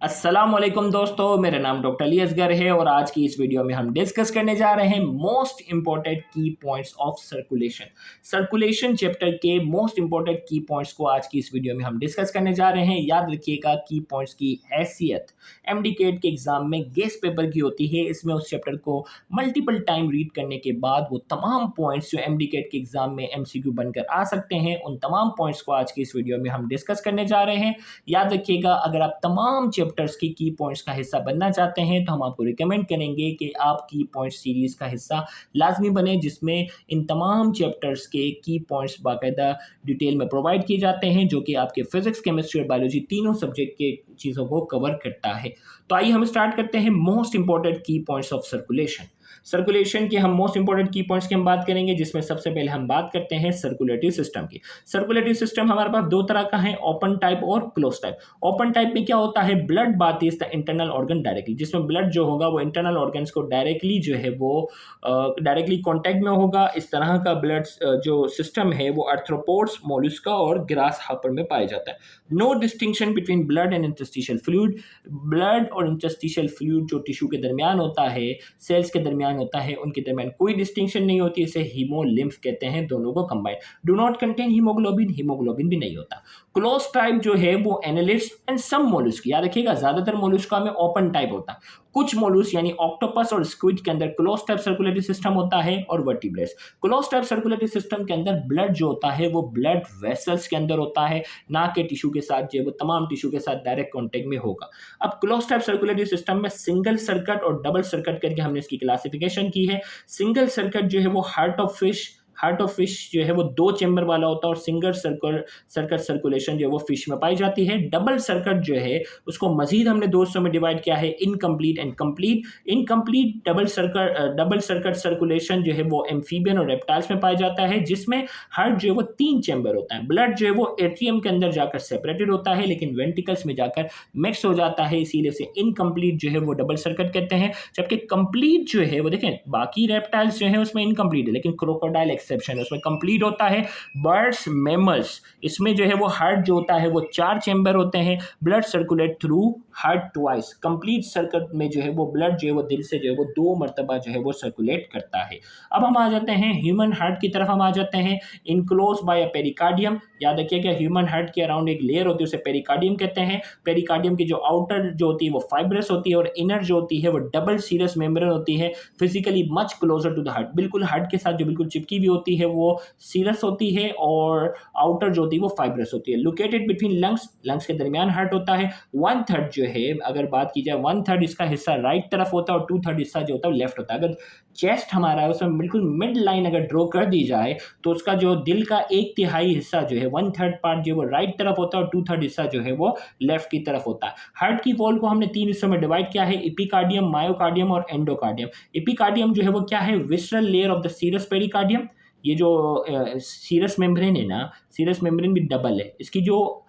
अस्सलामुअलैकुम दोस्तों, मेरा नाम डॉक्टर अली असगर है और आज की इस वीडियो में हम डिस्कस करने जा रहे हैं मोस्ट इंपॉर्टेंट की points of circulation. Circulation chapter के मोस्ट इंपॉर्टेंट की पॉइंट्स को आज की इस वीडियो में हम डिस्कस करने जा रहे हैं। याद रखिएगा, की पॉइंट्स की हैसियत एमडीकेट के एग्जाम में गेस्ट पेपर की होती है। इसमें उस चैप्टर को मल्टीपल टाइम रीड करने के बाद वो तमाम पॉइंट्स जो एमडीकेट के एग्जाम में एमसीक्यू बनकर आ सकते हैं, उन तमाम पॉइंट्स को आज की इस वीडियो में हम डिस्कस करने जा रहे हैं। याद रखिएगा, अगर आप तमाम चैप्टर्स की पॉइंट्स का हिस्सा बनना चाहते हैं तो हम आपको रिकमेंड करेंगे कि आप की पॉइंट्स सीरीज का हिस्सा लाजमी बने, जिसमें इन तमाम चैप्टर्स के की पॉइंट्स बाकायदा डिटेल में प्रोवाइड किए जाते हैं, जो कि आपके फिजिक्स, केमिस्ट्री और बायोलॉजी तीनों सब्जेक्ट के चीज़ों को कवर करता है। तो आइए हम स्टार्ट करते हैं मोस्ट इंपॉर्टेंट की पॉइंट्स ऑफ सर्कुलेशन। सर्कुलेशन के हम मोस्ट इंपॉर्टेंट की पॉइंट्स की हम बात करेंगे, जिसमें सबसे पहले हम बात करते हैं सर्कुलेटरी सिस्टम की। सर्कुलेटरी सिस्टम हमारे पास दो तरह का है, ओपन टाइप और क्लोज टाइप। ओपन टाइप में क्या होता है, blood bath is the internal organ directly, जिसमें ब्लड जो होगा वो इंटरनल ऑर्गन्स को डायरेक्टली जो है वो डायरेक्टली कॉन्टैक्ट में होगा। इस तरह का ब्लड जो सिस्टम है वो आर्थ्रोपोड्स, मोलस्का और ग्रास हापर में पाया जाता है। No distinction between blood and interstitial fluid. Blood और इंटरस्टिशियल फ्लूइड जो टिश्यू के दरमियान होता है, सेल्स के दरमियान होता है, उनके दरमियान कोई डिस्टिंक्शन नहीं होती। इसे हीमोलिम्फ कहते हैं, दोनों को combine. Do not contain haemoglobin, haemoglobin भी नहीं होता। क्लोज टाइप जो है वो एनालिड्स एंड सम मोलस्क, याद रखिएगा ज्यादातर मोलस्का में ओपन टाइप होता है। कुछ मोलस्क यानी ऑक्टोपस और स्क्विड के अंदर क्लोज टाइप सर्कुलेटरी सिस्टम होता है और vertebrates. Close type circulatory system के अंदर ब्लड जो होता है वो ब्लड वेसल्स के अंदर होता है, ना कि टिश्यू के साथ जो है वो तमाम टिश्यू के साथ डायरेक्ट कॉन्टेक्ट में होगा। अब क्लोज टाइप सर्कुलेटरी सिस्टम में सिंगल सर्किट और डबल सर्किट करके हमने इसकी क्लासिफिकेशन की है। सिंगल सर्किट जो है वो हार्ट ऑफ फिश जो है वो दो चैम्बर वाला होता है और सिंगल सर्किट सर्कुलेशन जो है वो फिश में पाई जाती है। डबल सर्किट जो है उसको मजीद हमने दो हिस्सों में डिवाइड किया है, incomplete and complete. Incomplete double circuit circulation जो है वो एम्फीबियन और रेप्टाइल्स में पाया जाता है, जिसमें हार्ट जो है वो तीन चैम्बर होता है। ब्लड जो है वो एट्रियम के अंदर जाकर सेपरेटेड होता है, लेकिन वेंटिकल्स में जाकर मिक्स हो जाता है, इसीलिए से इनकम्प्लीट जो है वो डबल सर्किट कहते हैं। जबकि कंप्लीट जो है वो देखें, बाकी रेप्टाइल्स जो है उसमें इनकम्प्लीट है, लेकिन क्रोकोडाइल एक्सेप्शन है, उसमें कंप्लीट होता है। बर्ड्स, मैमल्स, इसमें जो है वो हार्ट जो होता है वो चार चैम्बर होते हैं। Blood circulate through heart twice. Complete circuit में जो है वो ब्लड जो है वो दिल से जो है वो दो मरतबा जो है वो सर्कुलेट करता है। अब हम आ जाते हैं ह्यूमन हार्ट की तरफ। हम आ जाते हैं इनक्लोज बाय अ पेरिकार्डियम। याद रखिएगा, ह्यूमन हार्ट के अराउंड एक लेयर होती है, उसे पेरिकार्डियम कहते हैं। पेरिकार्डियम की जो आउटर जो होती है वो फाइब्रस होती है और इनर जो होती है वो डबल सीरस मेम्ब्रेन होती है, physically much closer to the heart. बिल्कुल हार्ट के साथ जो बिल्कुल चिपकी हुई होती है वो सीरस होती है और आउटर जो होती है वो फाइब्रस होती है। लोकेटेड बिटवीन लंग्स के दरमियान हार्ट होता है। 1/3 जो है, अगर बात की जाए 1/3 इसका हिस्सा राइट तरफ होता है और 2/3 हिस्सा जो होता है लेफ्ट होता है। अगर चेस्ट हमारा है उसमें बिल्कुल मिड लाइन अगर ड्रॉ कर दी जाए तो उसका जो दिल का 1/3 हिस्सा जो है 1/3 पार्ट जो है वो राइट तरफ होता है और 2/3 हिस्सा जो है वो लेफ्ट की तरफ होता है। हार्ट की वॉल को हमने तीन हिस्सों में डिवाइड किया है, एपिकार्डियम, मायोकार्डियम और एंडोकार्डियम। एपिकार्डियम जो है वो क्या है, visceral layer of the serous pericardium. ये जो सीरस मेम्ब्रेन है ना, सीरस मेम्ब्रेन भी डबल है, इसकी जो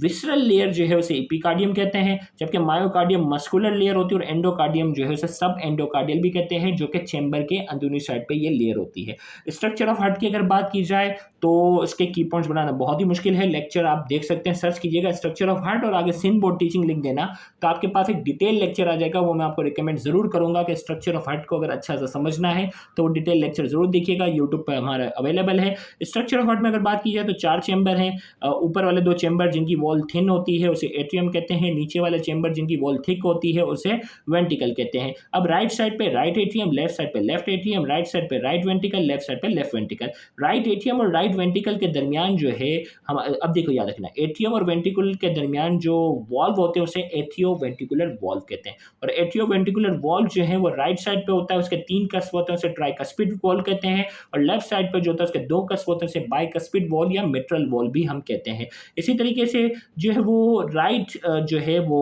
विसरल लेयर जो है उसे एपिकार्डियम कहते हैं, जबकि मायोकार्डियम मस्कुलर लेयर होती है और एंडोकार्डियम जो है उसे सब एंडोकार्डियल भी कहते हैं, जो कि चैम्बर के अंदरूनी साइड पे ये लेयर होती है। स्ट्रक्चर ऑफ हार्ट की अगर बात की जाए तो इसके की पॉइंट्स बनाना बहुत ही मुश्किल है। लेक्चर आप देख सकते हैं, सर्च कीजिएगा स्ट्रक्चर ऑफ हार्ट और आगे सिन बोर्ड टीचिंग लिख देना, तो आपके पास एक डिटेल लेक्चर आ जाएगा। वो मैं आपको रिकमेंड जरूर करूंगा कि स्ट्रक्चर ऑफ हार्ट को अगर अच्छा सा समझना है तो वो डिटेल लेक्चर जरूर देखिएगा, यूट्यूब पर हमारा अवेलेबल है। स्ट्रक्चर ऑफ हार्ट में अगर बात की जाए तो चार चैम्बर हैं। ऊपर वाले दो चैम्बर जिनकी वॉल थिन होती है उसे एट्रियम कहते हैं, नीचे वाले चैम्बर जिनकी वॉल थिक होती है उसे वेंटिकल कहते हैं। अब राइट साइड पे राइट एट्रियम, लेफ्ट साइड पे लेफ्ट एट्रियम, राइट साइड पे राइट वेंटिकल, लेफ्ट साइड पे लेफ्ट वेंटिकल। राइट एट्रियम और राइट वेंटिकल के दरमियान जो है हम, अब देखो याद रखना, एट्रियम और वेंटिकुलर के दरमियान जो वॉल्व होते हैं उसे एट्रियो वेंटिकुलर वॉल्व कहते हैं। और एट्रियो वेंटिकुलर वॉल्व जो है वो राइट साइड पे होता है, उसके तीन कस्प होते हैं, उसे ट्राइकस्पिड वॉल्व कहते हैं। और लेफ्ट साइड पे जो होता है उसके दो कस्प होते हैं, उसे बाइकस्पिड वॉल्व या मिट्रल वॉल्व भी हम कहते हैं। इसी तरीके से जो है वो राइट जो है वो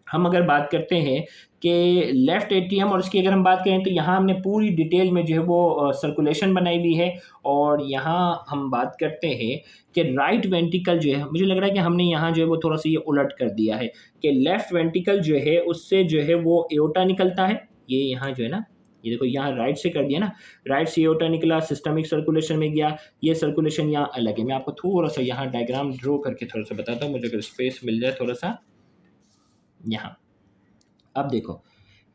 हम अगर बात करते हैं कि लेफ्ट एट्रियम और उसकी अगर हम बात करें तो यहाँ हमने पूरी डिटेल में जो है वो सर्कुलेशन बनाई हुई है। और यहाँ हम बात करते हैं कि राइट वेंटिकल जो है, मुझे लग रहा है कि हमने यहाँ जो है वो थोड़ा सा ये उलट कर दिया है कि लेफ्ट वेंटिकल जो है उससे जो है वो एओर्टा निकलता है। ये यहाँ जो है ना, ये देखो यहाँ राइट से कर दिया ना, राइट से एओर्टा निकला, सिस्टमिक सर्कुलेशन में गया, ये सर्कुलेशन यहाँ अलग है। मैं आपको थोड़ा सा यहाँ डायग्राम ड्रॉ करके थोड़ा सा बताता हूँ, मुझे अगर स्पेस मिल जाए थोड़ा सा। यहाँ। अब देखो,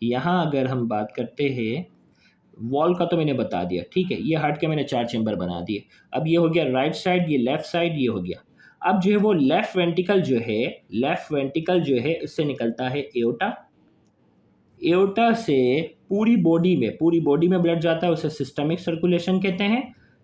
यहाँ अगर हम बात करते हैं, वॉल का तो मैंने बता दिया, ठीक है, ये हार्ट के मैंने 4 चैम्बर बना दिए। अब ये हो गया राइट साइड, ये लेफ्ट साइड, ये हो गया। अब जो है वो लेफ्ट वेंट्रिकल जो है इससे निकलता है एओर्टा। एओर्टा से पूरी बॉडी में ब्लड जाता है, उसे सिस्टमिक सर्कुलेशन कहते हैं।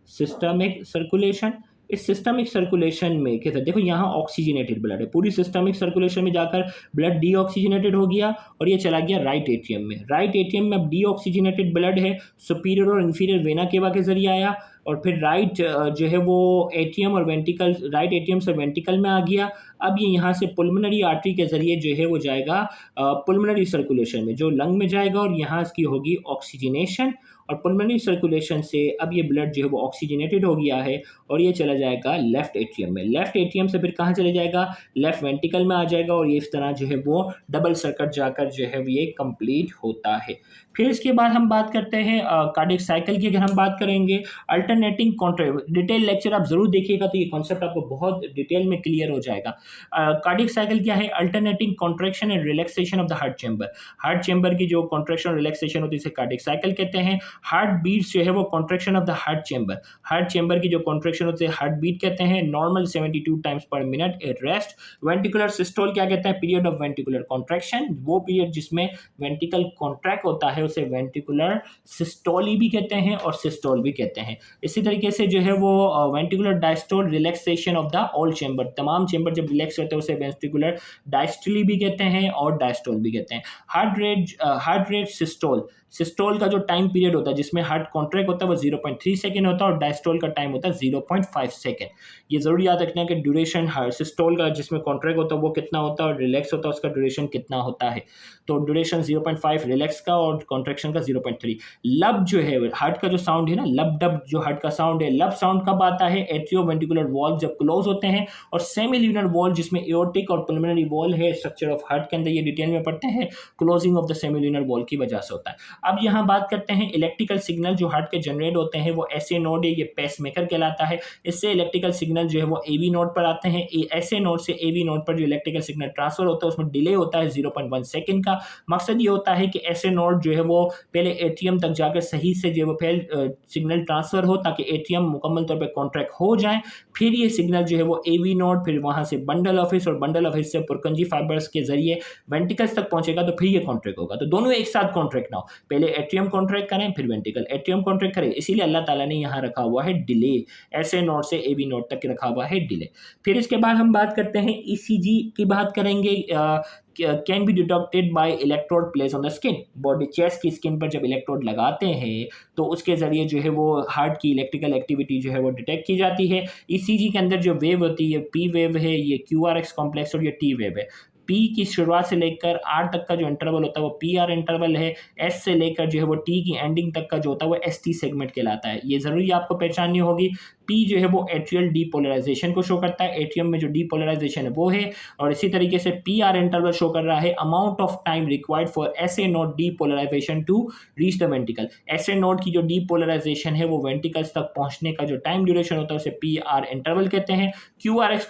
सिस्टमिक सर्कुलेशन, इस सिस्टमिक सर्कुलेशन में कैसे, देखो यहाँ ऑक्सीजनेटेड ब्लड है, पूरी सिस्टमिक सर्कुलेशन में जाकर ब्लड डीऑक्सीजनेटेड हो गया और ये चला गया राइट एट्रियम में। राइट एट्रियम में अब डीऑक्सीजनेटेड ब्लड है, सुपीरियर और इंफीरियर वेना केवा के जरिए आया और फिर राइट जो है वो एट्रियम और वेंट्रिकल, राइट एट्रियम से वेंट्रिकल में आ गया। अब ये यहाँ से पुल्मोनरी आर्टरी के जरिए जो है वो जाएगा पुल्मोनरी सर्कुलेशन में, जो लंग में जाएगा और यहाँ इसकी होगी ऑक्सीजनेशन, और पुल्मोनरी सर्कुलेशन से अब ये ब्लड जो है वो ऑक्सीजनेटेड हो गया है और ये चला जाएगा लेफ्ट एट्रियम में। लेफ्ट एट्रियम से फिर कहाँ चले जाएगा, लेफ्ट वेंट्रिकल में आ जाएगा और ये इस तरह जो है वो डबल सर्किट जाकर जो है ये कंप्लीट होता है। फिर इसके बाद हम बात करते हैं कार्डियक साइकिल की। अगर हम बात करेंगे अल्टरनेटिंग कॉन्ट्रैक्शन, डिटेल लेक्चर आप जरूर देखिएगा तो ये कॉन्सेप्ट आपको बहुत डिटेल में क्लियर हो जाएगा। कार्डियक साइकिल क्या है, alternating contraction and relaxation of the heart chamber. Heart chamber की जो कॉन्ट्रैक्शन और रिलैक्सेशन होती है इसे कार्डियक साइकिल कहते हैं। हार्ट बीट्स जो है वो contraction of the heart chamber, heart chamber की जो कॉन्ट्रैक्शन होती है हार्ट बीट कहते हैं। नॉर्मल 72 टाइम्स पर minute at rest. Ventricular systole क्या कहते हैं, पीरियड ऑफ वेंट्रिकुलर कॉन्ट्रैक्शन, वो पीरियड जिसमें वेंट्रिकल कॉन्ट्रैक्ट होता है उसे वेंट्रिकुलर सिस्टोली भी कहते हैं और सिस्टोल भी कहते हैं। इसी तरीके से जो है वो ventricular diastole, relaxation of the all chamber, तमाम चैम्बर जब रिलैक्स होते हैं उसे वेंट्रिकुलर डायस्टोली भी कहते हैं और डायस्टोल भी कहते हैं। हार्ट रेट सिस्टोल, सिस्टोल का जो टाइम पीरियड होता है जिसमें हार्ट कॉन्ट्रैक्ट होता है वो 0.3 सेकेंड होता है और डायस्टोल का टाइम होता है 0.5 सेकेंड। ये जरूर याद रखना है कि ड्यूरेशन सिस्टोल का जिसमें कॉन्ट्रैक्ट होता है वो कितना होता है और रिलैक्स होता है उसका ड्यूरेशन कितना होता है। तो ड्यूरेशन 0.5 रिलैक्स का और कॉन्ट्रैक्शन का 0.3। लब जो है हार्ट का जो साउंड है ना, लब डब जो हार्ट का साउंड है, लब साउंड कब आता है, एट्रियोवेंट्रिकुलर वॉल्व जब क्लोज होते हैं और सेमील्यूनर वॉल्व जिसमें एओर्टिक और पुल्मोनरी वॉल है स्ट्रक्चर ऑफ हार्ट के अंदर, ये डिटेल में पढ़ते हैं, क्लोजिंग ऑफ द सेमील्यूनर वॉल की वजह से होता है। अब यहाँ बात करते हैं इलेक्ट्रिकल सिग्नल जो हार्ट के जनरेट होते हैं वो एसए नोड है, ये पेसमेकर कहलाता है। इससे इलेक्ट्रिकल सिग्नल जो है वो एवी नोड पर आते हैं। एसए नोड से एवी नोड पर जो इलेक्ट्रिकल सिग्नल ट्रांसफर होता है उसमें डिले होता है 0.1 सेकंड का। मकसद ये होता है कि एसए नोड जो है वो पहले एटीएम तक जाकर सही से जो है सिग्नल ट्रांसफर हो ताकि एटीएम मुकम्मल तौर पर कॉन्ट्रैक्ट हो जाए। फिर ये सिग्नल जो है वो एवी नोड, फिर वहां से बंडल ऑफिस और बंडल ऑफिस से पुरकंजी फाइबर्स के जरिए वेंट्रिकल्स तक पहुंचेगा तो फिर ये कॉन्ट्रैक्ट होगा। तो दोनों एक साथ कॉन्ट्रैक्ट ना हो, पहले एट्रियम कॉन्ट्रैक्ट करें फिर वेंट्रिकल, एट्रियम कॉन्ट्रैक्ट करें, इसीलिए अल्लाह ताला ने यहाँ रखा हुआ है डिले, एसए नोड से एवी नोड तक रखा हुआ है डिले। फिर इसके बाद हम बात करते हैं ईसीजी की बात करेंगे। Can be detected by electrode place on the skin, body chest की स्किन पर जब इलेक्ट्रोड लगाते हैं तो उसके जरिए जो है वो हार्ट की इलेक्ट्रिकल एक्टिविटी जो है वो डिटेक्ट की जाती है। ईसीजी के अंदर जो वेव होती है पी वेव है, ये क्यूआरएक्स कॉम्प्लेक्स और ये टी वेव है। पी की शुरुआत से लेकर आर तक का जो इंटरवल होता है वो पी आर इंटरवल है। एस से लेकर जो है वो टी की एंडिंग तक का जो होता है वो एस टी सेगमेंट कहलाता है। ये जरूरी आपको पहचाननी होगी। पी जो है वो एट्रियल डीपोलराइजेशन को शो करता है, एट्रियम में जो डीपोलराइजेशन है वो है। और इसी तरीके से पी आर इंटरवल शो कर रहा है amount of time required for SA node depolarization to reach the ventricle. SA node की जो डीपोलराइजेशन है वो वेंट्रिकल्स तक पहुंचने का जो टाइम ड्यूरेशन होता है उसे पी आर इंटरवल कहते हैं। क्यू आर एक्स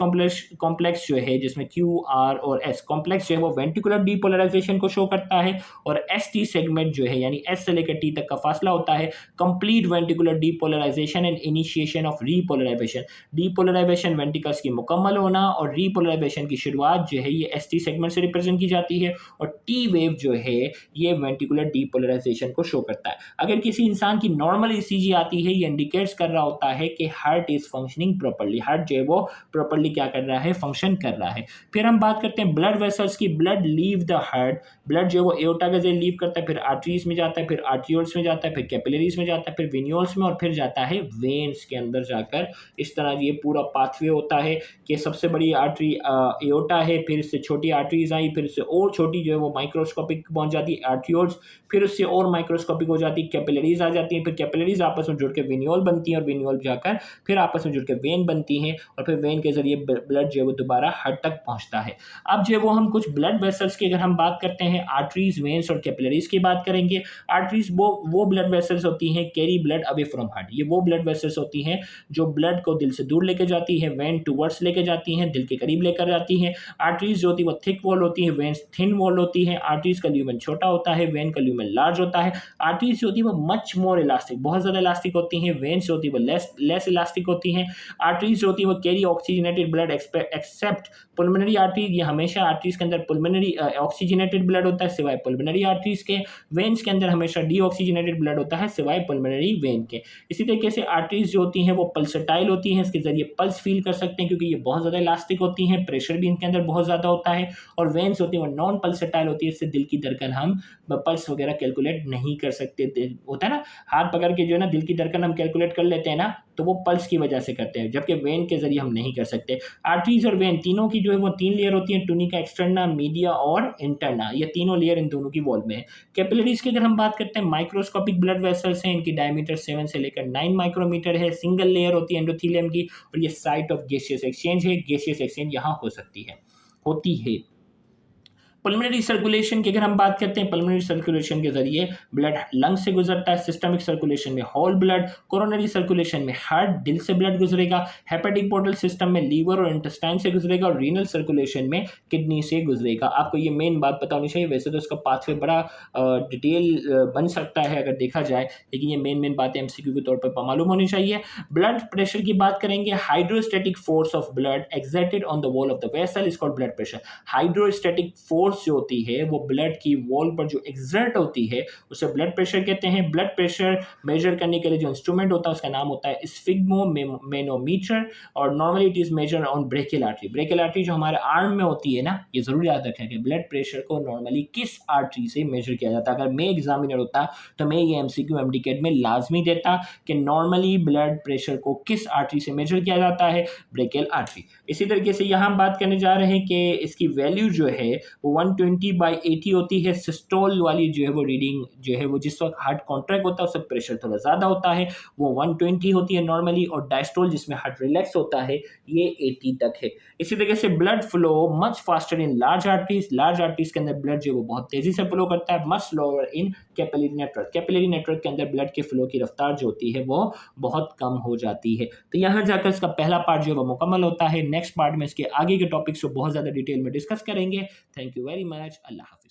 कॉम्प्लेक्स जो है जिसमें क्यू आर और एस कॉम्प्लेक्स जो है वो वेंट्रिकुलर डीपोलराइजेशन को शो करता है और एस टी सेगमेंट जो है यानी एस से लेकर टी तक का फासला होता है complete ventricular depolarization and initiation of repolarization. Depolarization ventricles की मुकम्मल होना और रीपोलराइजेशन की शुरुआत जो है ये एस टी सेगमेंट से रिप्रेजेंट की जाती है और टी वेव जो है ये वेंट्रिकुलर डीपोलराइजेशन को शो करता है। अगर किसी इंसान की नॉर्मल ईसीजी आती है ये इंडिकेट्स कर रहा होता है कि heart is functioning properly, heart जो है वो प्रॉपर्ली क्या कर रहा है, फंक्शन कर रहा है। फिर हम बात करते हैं ब्लड वेसल्स की। Blood leave the heart, blood जो है वो एओर्टा के जरिए लीव करता है, फिर आर्टरीज में जाता है, फिर आर्टियोल्स में जाता है, फिर कैपिलरीज में जाता है, फिर वेन्यूल्स में और फिर जाता है वेन्स के अंदर जाकर। इस तरह ये पूरा पाथवे होता है कि सबसे बड़ी आर्टरी एओर्टा है, फिर इससे छोटी आर्टरीज आई, फिर इससे और छोटी जो है वो माइक्रोस्कोपिक पहुंच जाती है आर्टियोल्स, फिर उससे और माइक्रोस्कोपिक हो जाती है कैपिलरीज आ जाती हैं, फिर कैपिलरीज आपस में जुड़ के वेन्यूल बनती हैं और वेन्यूल जाकर फिर आपस में जुड़ के वेन बनती हैं और फिर वेन के जरिए ब्लड जो है वो दोबारा हार्ट तक पहुंचता है। अब जो है वो हम कुछ ब्लड वेसल्स की अगर हम बात करते हैं, आर्टरीज, वेन्स और कैपिलरीज की बात करेंगे। आर्टरीज वो ब्लड वेसल्स होती हैं carry blood away from heart, ये वो ब्लड वेसल्स होती हैं जो ब्लड को दिल से दूर लेके जाती है, वेन टूवर्ड्स लेके जाती हैं, दिल के करीब लेकर जाती हैं। आर्टरीज जो होती है वो थिक वॉल होती है, वेन्स थिन वॉल होती है। आर्टरीज का ल्यूमेन छोटा होता है, वेन का ल्यूमेन लार्ज होता है। आर्टरीज जो होती है वो मच मोर इलास्टिक, बहुत ज़्यादा इलास्टिक होती हैं। वेन्स जो होती है वो लेस इलास्टिक होती हैं। आर्टरीज जो होती है वो carry oxygenated blood except pulmonary arteries, ये हमेशा आर्टरीज के अंदर पुल्मोनरी ऑक्सीजनेटेड ब्लड होता है सिवाय पुल्मोनरी आर्टरीज के। वेन्स के अंदर हमेशा डीऑक्सीजनेटेड ब्लड होता है सिवाय पुल्मोनरी वेन के। इसी तरीके से आर्टरीज जो होती हैं वो पल्सटाइल होती हैं, इसके जरिए पल्स फील कर सकते हैं क्योंकि ये बहुत ज़्यादा इलास्टिक होती हैं, प्रेशर भी इनके अंदर बहुत ज़्यादा होता है। और वेन्स होती है वो नॉन पल्सटाइल होती है, इससे दिल की धड़कन हम पल्स वगैरह कैलकुलेट नहीं कर सकते। होता है ना, हाथ पकड़ के जो है ना दिल की धड़कन हम कैलकुलेट कर लेते हैं ना, तो वो पल्स की वजह से करते हैं, जबकि वेन के जरिए हम नहीं कर सकते। आर्टरीज और वेन तीनों की जो है वो 3 लेयर होती है, टूनिका एक्सटर्ना, मीडिया और इंटरना, ये तीनों लेयर इन दोनों की वॉल में है। कैपिलरीज की अगर हम बात करते हैं, माइक्रोस्कोपिक ब्लड वेसल्स हैं, इनकी डायमीटर 7 से लेकर 9 माइक्रोमीटर है। सिंगल लेयर होती है एंडोथेलियम की, और ये साइट ऑफ गैसियस एक्सचेंज है, गैसियस एक्सचेंज यहाँ हो सकती है, होती है। पल्मोनरी सर्कुलेशन की अगर हम बात करते हैं, पल्मोनरी सर्कुलेशन के जरिए ब्लड लंग से गुजरता है। सिस्टमिक सर्कुलेशन में होल ब्लड, कोरोनरी सर्कुलेशन में हार्ट, दिल से ब्लड गुजरेगा। हेपेटिक पोर्टल सिस्टम में लीवर और इंटेस्टाइन से गुजरेगा, और रीनल सर्कुलेशन में किडनी से गुजरेगा। आपको ये मेन बात पता होनी चाहिए, वैसे तो इसका पाथवे बड़ा डिटेल बन सकता है अगर देखा जाए, लेकिन ये मेन बातें एमसीक्यू के तौर पर मालूम होनी चाहिए। ब्लड प्रेशर की बात करेंगे, hydrostatic force of blood exerted on the wall of the vessel is called blood pressure. Hydrostatic force जो होती है वो ब्लड की वॉल पर जो एक्सर्ट होती है उसे ब्लड प्रेशर कहते हैं। ब्लड प्रेशर मेजर करने के लिए जो इंस्ट्रूमेंट होता है उसका नाम होता है स्फिग्मोमेनोमीटर, और normally it is major on brachial artery. Brachial artery जो हमारे आर्म में होती है ना, ये जरूर याद रखें कि ब्लड प्रेशर को नॉर्मली किस आर्टरी से मेजर किया जाता है। अगर मैं एग्जामिनर होता तो मैं ये एमसीक्यू एमडीकेट में लाजमी देता कि नॉर्मली ब्लड प्रेशर को किस आर्टरी से मेजर किया जाता है, ब्रेकियल आर्टरी। इसी तरीके से यहाँ हम बात करने जा रहे हैं कि इसकी वैल्यू जो है वो 120/80 होती है। सिस्टोल वाली जो है वो रीडिंग जो है वो जिस वक्त हार्ट कॉन्ट्रैक्ट होता है उससे प्रेशर थोड़ा ज़्यादा होता है, वो 120 होती है नॉर्मली, और डायस्टोल जिसमें हार्ट रिलैक्स होता है ये 80 तक है। इसी तरीके से blood flow much faster in large arteries, large arteries के अंदर ब्लड जो है वो बहुत तेज़ी से फ्लो करता है। मच स्लोअर इन कैपिलरी नेटवर्क, कैपिलरी नेटवर्क के अंदर ब्लड के फ्लो की रफ्तार जो होती है वो बहुत कम हो जाती है। तो यहाँ जाकर इसका पहला पार्ट जो है वो मुकम्मल होता है। नेक्स्ट पार्ट में इसके आगे के टॉपिक्स को बहुत ज़्यादा डिटेल में डिस्कस करेंगे। Thank you very much. अल्लाह हाफ़िज़।